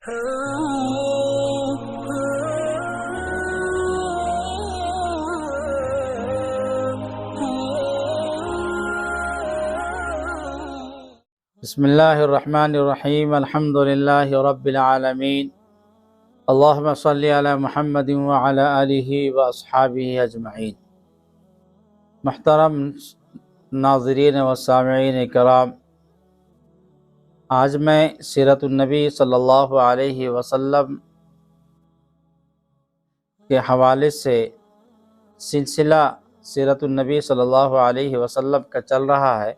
بسم اللہ الرحمن الرحیم، الحمد للہ رب العالمین، اللہم صلی علی محمد وعلی آلہ واصحابہ اجمعین۔ محترم ناظرین و سامعین کرام، آج میں سیرت النبی صلی اللہ علیہ وسلم کے حوالے سے سلسلہ سیرت النبی صلی اللہ علیہ وسلم کا چل رہا ہے،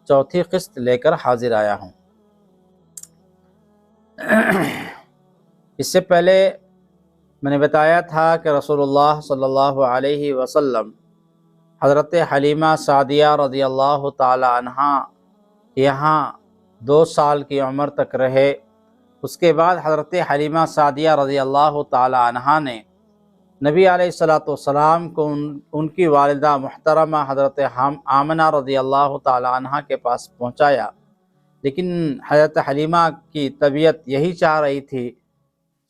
چوتھی قسط لے کر حاضر آیا ہوں۔ اس سے پہلے میں نے بتایا تھا کہ رسول اللہ صلی اللہ علیہ وسلم حضرت حلیمہ سعدیہ رضی اللہ تعالی عنہ یہاں 2 سال کی عمر تک رہے۔ اس کے بعد حضرت حلیمہ سعدیہ رضی اللہ تعالی عنہ نے نبی علیہ السلام کو ان کی والدہ محترمہ حضرت آمنہ رضی اللہ تعالی عنہ کے پاس پہنچایا، لیکن حضرت حلیمہ کی طبیعت یہی چاہ رہی تھی،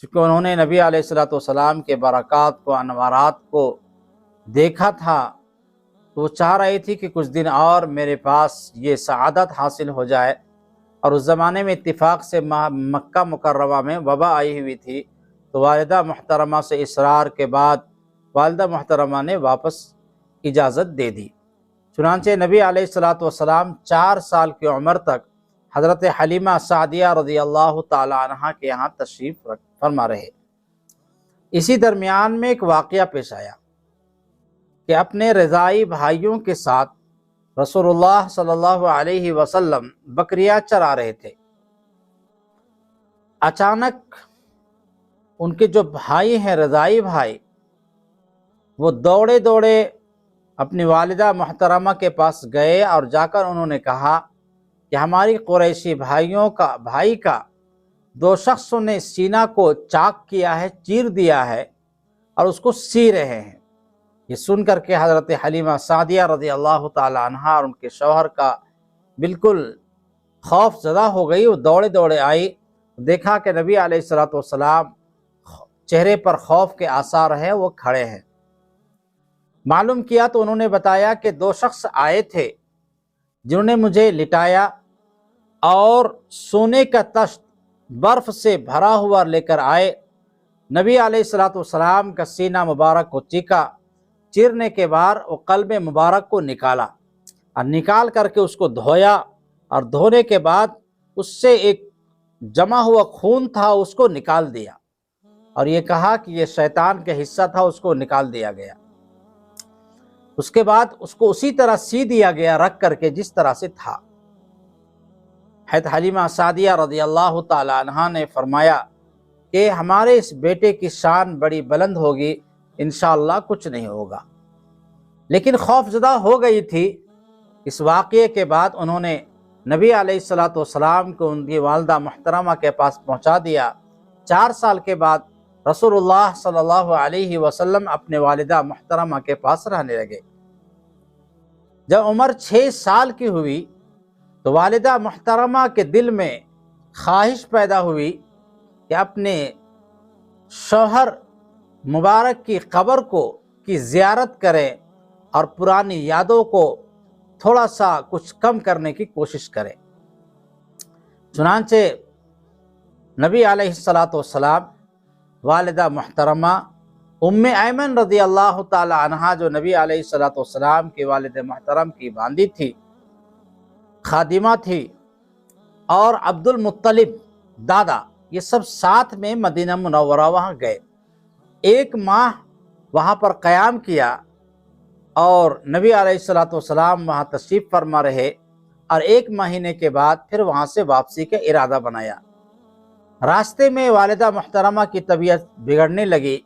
چونکہ انہوں نے نبی علیہ السلام کے برکات کو، انوارات کو دیکھا تھا، تو وہ چاہ رہی تھی کہ کچھ دن اور میرے پاس یہ سعادت حاصل ہو جائے۔ اور اس زمانے میں اتفاق سے مکہ مکرمہ میں وبا آئی ہوئی تھی، تو والدہ محترمہ سے اصرار کے بعد والدہ محترمہ نے واپس اجازت دے دی۔ چنانچہ نبی علیہ السلام 4 سال کی عمر تک حضرت حلیمہ سعدیہ رضی اللہ تعالی عنہ کے یہاں تشریف فرما رہے۔ اسی درمیان میں ایک واقعہ پیش آیا کہ اپنے رضائی بھائیوں کے ساتھ رسول اللہ صلی اللہ علیہ وسلم بکریاں چرا رہے تھے۔ اچانک ان کے جو بھائی ہیں، رضائی بھائی، وہ دوڑے دوڑے اپنی والدہ محترمہ کے پاس گئے اور جا کر انہوں نے کہا کہ ہماری قریشی بھائی کا 2 شخصوں نے سینہ کو چاک کیا ہے، چیر دیا ہے اور اس کو سی رہے ہیں۔ یہ سن کر کے حضرت حلیمہ سعدیہ رضی اللہ تعالی عنہ اور ان کے شوہر کا بالکل خوف زدہ ہو گئی۔ وہ دوڑے دوڑے آئی، دیکھا کہ نبی علیہ السلام چہرے پر خوف کے آثار ہیں، وہ کھڑے ہیں۔ معلوم کیا تو انہوں نے بتایا کہ 2 شخص آئے تھے جنہوں نے مجھے لٹایا اور سونے کا تشت برف سے بھرا ہوا لے کر آئے۔ نبی علیہ السلام کا سینہ مبارک کو چیکا، چیرنے کے بعد وہ قلب مبارک کو نکالا اور نکال کر کے اس کو دھویا، اور دھونے کے بعد اس سے ایک جمع ہوا خون تھا، اس کو نکال دیا اور یہ کہا کہ یہ شیطان کا حصہ تھا، اس کو نکال دیا گیا۔ اس کے بعد اس کو اسی طرح سی دیا گیا رکھ کر کے جس طرح سے تھا۔ حضرت حلیمہ سعدیہ رضی اللہ تعالی عنہ نے فرمایا کہ ہمارے اس بیٹے کی شان بڑی بلند ہوگی، انشاءاللہ کچھ نہیں ہوگا۔ لیکن خوف زدہ ہو گئی تھی۔ اس واقعے کے بعد انہوں نے نبی علیہ السلام کو ان کی والدہ محترمہ کے پاس پہنچا دیا۔ 4 سال کے بعد رسول اللہ صلی اللہ علیہ وسلم اپنے والدہ محترمہ کے پاس رہنے لگے۔ جب عمر 6 سال کی ہوئی تو والدہ محترمہ کے دل میں خواہش پیدا ہوئی کہ اپنے شوہر مبارک کی قبر کی زیارت کریں اور پرانی یادوں کو تھوڑا سا کچھ کم کرنے کی کوشش کریں۔ چنانچہ نبی علیہ السلام والدہ محترمہ ام ایمن رضی اللہ تعالی عنہا، جو نبی علیہ السلام کی والد محترم کی باندی تھی، خادمہ تھی، اور عبد المطلب دادا، یہ سب ساتھ میں مدینہ منورہ وہاں گئے۔ 1 ماہ وہاں پر قیام کیا اور نبی علیہ السلام وہاں تشریف فرما رہے، اور 1 مہینے کے بعد پھر وہاں سے واپسی کا ارادہ بنایا۔ راستے میں والدہ محترمہ کی طبیعت بگڑنے لگی۔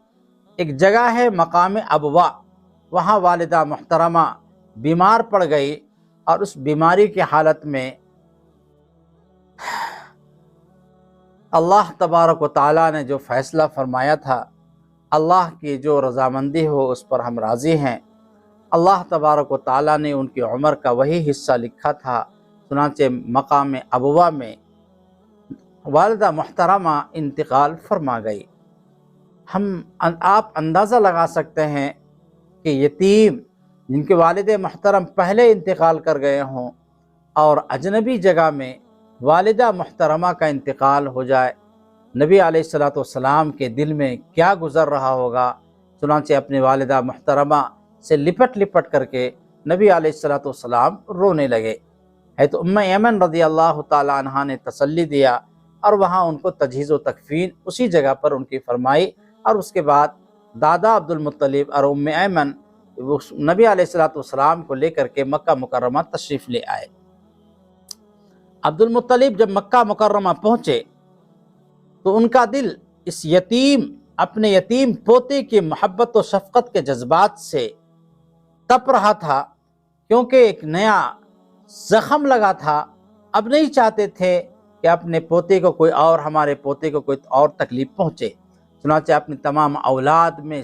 ایک جگہ ہے مقام ابوا، وہاں والدہ محترمہ بیمار پڑ گئی، اور اس بیماری کی حالت میں اللہ تبارک و تعالیٰ نے جو فیصلہ فرمایا تھا، اللہ کی جو رضامندی ہو اس پر ہم راضی ہیں۔ اللہ تبارک و تعالیٰ نے ان کی عمر کا وہی حصہ لکھا تھا، چنانچہ مقام ابوا میں والدہ محترمہ انتقال فرما گئی۔ آپ اندازہ لگا سکتے ہیں کہ یتیم جن کے والد محترم پہلے انتقال کر گئے ہوں اور اجنبی جگہ میں والدہ محترمہ کا انتقال ہو جائے، نبی علیہ الصلوۃ والسلام کے دل میں کیا گزر رہا ہوگا۔ چنانچہ اپنی والدہ محترمہ سے لپٹ لپٹ کر کے نبی علیہ الصلوۃ والسلام رونے لگے۔ تو ام ایمن رضی اللہ تعالی عنہا نے تسلی دیا اور وہاں ان کو تجہیز و تکفین اسی جگہ پر ان کی فرمائی، اور اس کے بعد دادا عبد المطلب اور ام ایمن نبی علیہ الصلوۃ والسلام کو لے کر کے مکہ مکرمہ تشریف لے آئے۔ عبد المطلب جب مکہ مکرمہ پہنچے تو ان کا دل اس یتیم اپنے یتیم پوتے کی محبت و شفقت کے جذبات سے تپ رہا تھا، کیونکہ ایک نیا زخم لگا تھا۔ اب نہیں چاہتے تھے کہ اپنے پوتے کو کوئی اور ہمارے پوتے کو کوئی اور تکلیف پہنچے، چنانچہ اپنی تمام اولاد میں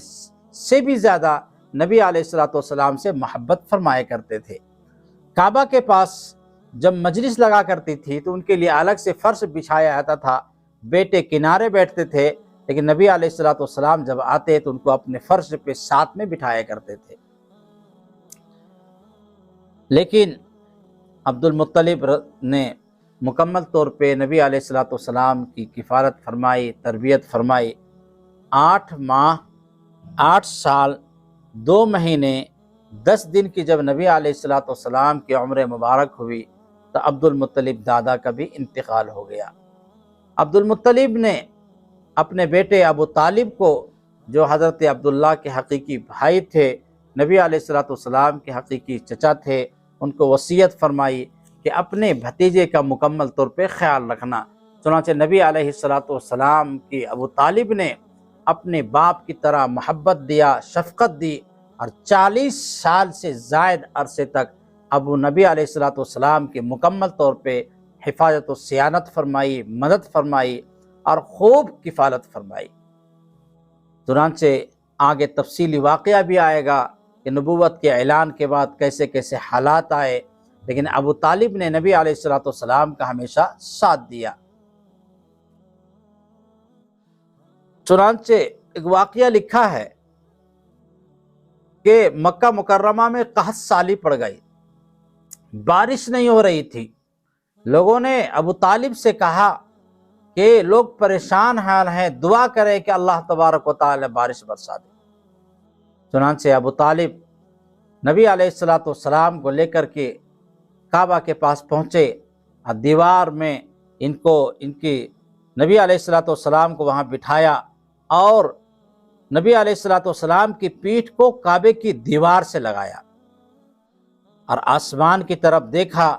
سے بھی زیادہ نبی علیہ الصلوۃ والسلام سے محبت فرمایا کرتے تھے۔ کعبہ کے پاس جب مجلس لگا کرتی تھی تو ان کے لیے الگ سے فرش بچھایا جاتا تھا، بیٹے کنارے بیٹھتے تھے، لیکن نبی علیہ الصلوۃ والسلام جب آتے تو ان کو اپنے فرش پہ ساتھ میں بٹھایا کرتے تھے۔ لیکن عبد المطلب نے مکمل طور پہ نبی علیہ الصلوۃ والسلام کی کفالت فرمائی، تربیت فرمائی۔ 8 ماہ 8 سال 2 مہینے 10 دن کی جب نبی علیہ الصلوۃ والسلام کی عمر مبارک ہوئی تو عبد المطلب دادا کا بھی انتقال ہو گیا۔ عبد المطلب نے اپنے بیٹے ابو طالب کو، جو حضرت عبداللہ کے حقیقی بھائی تھے، نبی علیہ الصلوۃ والسلام کے حقیقی چچا تھے، ان کو وصیت فرمائی کہ اپنے بھتیجے کا مکمل طور پہ خیال رکھنا۔ چنانچہ نبی علیہ الصلوۃ والسلام کی ابو طالب نے اپنے باپ کی طرح محبت دیا، شفقت دی، اور 40 سال سے زائد عرصے تک ابو نبی علیہ الصلوۃ والسلام کی مکمل طور پہ حفاظت و صیانت فرمائی، مدد فرمائی اور خوب کفالت فرمائی۔ چنانچہ آگے تفصیلی واقعہ بھی آئے گا کہ نبوت کے اعلان کے بعد کیسے کیسے حالات آئے، لیکن ابو طالب نے نبی علیہ الصلوۃ والسلام کا ہمیشہ ساتھ دیا۔ چنانچہ ایک واقعہ لکھا ہے کہ مکہ مکرمہ میں قحط سالی پڑ گئی، بارش نہیں ہو رہی تھی۔ لوگوں نے ابو طالب سے کہا کہ لوگ پریشان حال ہیں، دعا کرے کہ اللہ تبارک و تعالی بارش برسا دے۔ چنانچہ ابو طالب نبی علیہ الصلوۃ والسلام کو لے کر کے کعبہ کے پاس پہنچے، اور دیوار میں ان کی نبی علیہ الصلوۃ والسلام کو وہاں بٹھایا، اور نبی علیہ الصلوۃ والسلام کی پیٹھ کو کعبے کی دیوار سے لگایا، اور آسمان کی طرف دیکھا،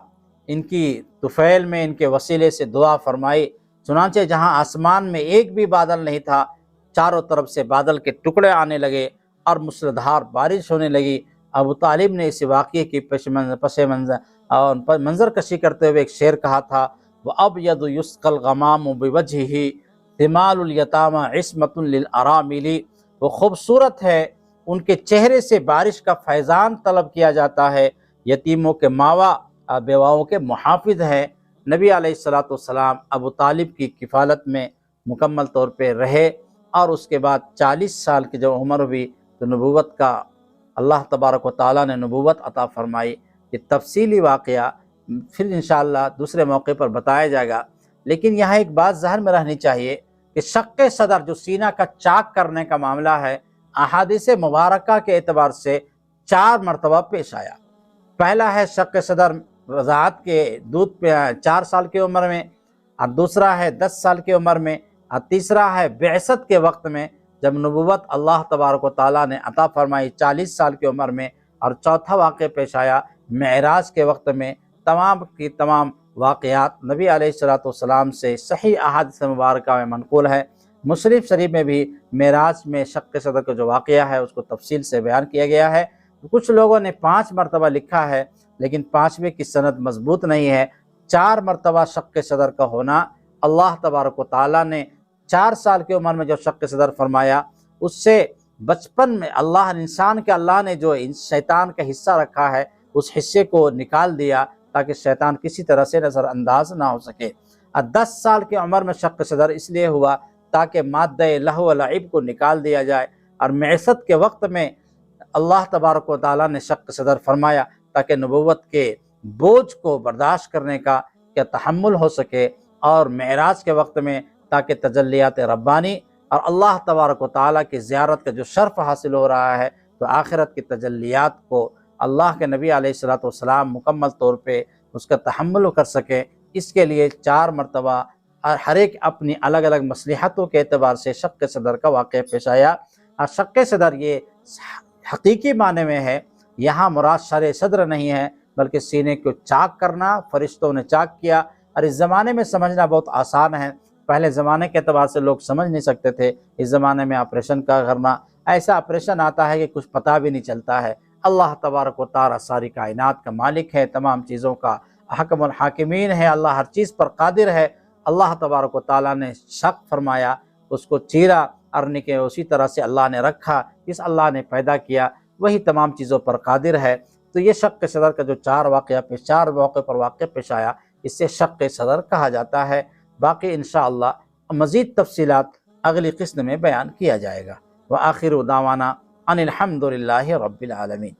ان کی طفیل میں ان کے وسیلے سے دعا فرمائی۔ چنانچہ جہاں آسمان میں ایک بھی بادل نہیں تھا، چاروں طرف سے بادل کے ٹکڑے آنے لگے اور موسلادھار بارش ہونے لگی۔ ابو طالب نے اس واقعے کی منظر کشی کرتے ہوئے ایک شعر کہا تھا، وَأَبْيَضُ يُسْقَى الْغَمَامُ بِوَجْهِهِ ثِمَالُ الْيَتَامَى عِصْمَةٌ لِلْأَرَامِلِ۔ وہ خوبصورت ہے، ان کے چہرے سے بارش کا فیضان طلب کیا جاتا ہے، یتیموں کے ماوا بیواؤں کے محافظ ہے۔ نبی علیہ الصلوۃ والسلام ابو طالب کی کفالت میں مکمل طور پہ رہے، اور اس کے بعد 40 سال کی جب عمر ہوئی تو نبوت کا اللہ تبارک و تعالیٰ نے نبوت عطا فرمائی۔ یہ تفصیلی واقعہ پھر انشاءاللہ دوسرے موقع پر بتایا جائے گا، لیکن یہاں ایک بات ذہن میں رہنی چاہیے کہ شق صدر جو سینہ کا چاک کرنے کا معاملہ ہے، احادیث مبارکہ کے اعتبار سے 4 مرتبہ پیش آیا۔ پہلا ہے شق صدر رضاعت کے دودھ پہ 4 سال کی عمر میں، اور دوسرا ہے 10 سال کی عمر میں، اور تیسرا ہے بعثت کے وقت میں جب نبوت اللہ تبارک و تعالیٰ نے عطا فرمائی 40 سال کی عمر میں، اور چوتھا واقعہ پیش آیا معراج کے وقت میں۔ تمام کی تمام واقعات نبی علیہ الصلوۃ والسلام سے صحیح احادیث مبارکہ میں منقول ہے۔ مسلم شریف میں بھی معراج میں شق صدر کا جو واقعہ ہے اس کو تفصیل سے بیان کیا گیا ہے۔ کچھ لوگوں نے 5 مرتبہ لکھا ہے، لیکن 5ویں کی سند مضبوط نہیں ہے۔ 4 مرتبہ شق صدر کا ہونا، اللہ تبارک و تعالیٰ نے 4 سال کی عمر میں جو شق صدر فرمایا، اس سے بچپن میں اللہ نے جو شیطان کا حصہ رکھا ہے اس حصے کو نکال دیا تاکہ شیطان کسی طرح سے نظر انداز نہ ہو سکے۔ اور 10 سال کی عمر میں شق صدر اس لیے ہوا تاکہ مادہ لہو و لعب کو نکال دیا جائے، اور بعثت کے وقت میں اللہ تبارک و تعالیٰ نے شق صدر فرمایا تاکہ نبوت کے بوجھ کو برداشت کرنے کا کیا تحمل ہو سکے، اور معراج کے وقت میں تاکہ تجلیات ربانی اور اللہ تبارک و تعالیٰ کی زیارت کا جو شرف حاصل ہو رہا ہے تو آخرت کی تجلیات کو اللہ کے نبی علیہ الصلوۃ والسلام مکمل طور پہ اس کا تحمل کر سکیں، اس کے لیے 4 مرتبہ ہر ایک اپنی الگ الگ مصلحتوں کے اعتبار سے شق صدر کا واقعہ پیش آیا۔ اور شق صدر یہ حقیقی معنی میں ہے، یہاں مراد شرع صدر نہیں ہے بلکہ سینے کو چاک کرنا، فرشتوں نے چاک کیا۔ اور اس زمانے میں سمجھنا بہت آسان ہے، پہلے زمانے کے اعتبار سے لوگ سمجھ نہیں سکتے تھے، اس زمانے میں آپریشن کا کرنا، ایسا آپریشن آتا ہے کہ کچھ پتہ بھی نہیں چلتا ہے۔ اللہ تبارک و تعالیٰ ساری کائنات کا مالک ہے، تمام چیزوں کا حکم الحاکمین ہے، اللہ ہر چیز پر قادر ہے۔ اللہ تبارک و تعالیٰ نے شق فرمایا، اس کو چیرا، ارنے کے اسی طرح سے اللہ نے رکھا، جس اللہ نے پیدا کیا وہی تمام چیزوں پر قادر ہے۔ تو یہ شق صدر کا جو 4 موقع پر واقعہ پیش آیا، اس سے شق صدر کہا جاتا ہے۔ باقی انشاءاللہ مزید تفصیلات اگلی قسط میں بیان کیا جائے گا۔ وآخر دعوانا ان الحمد للہ رب العالمین۔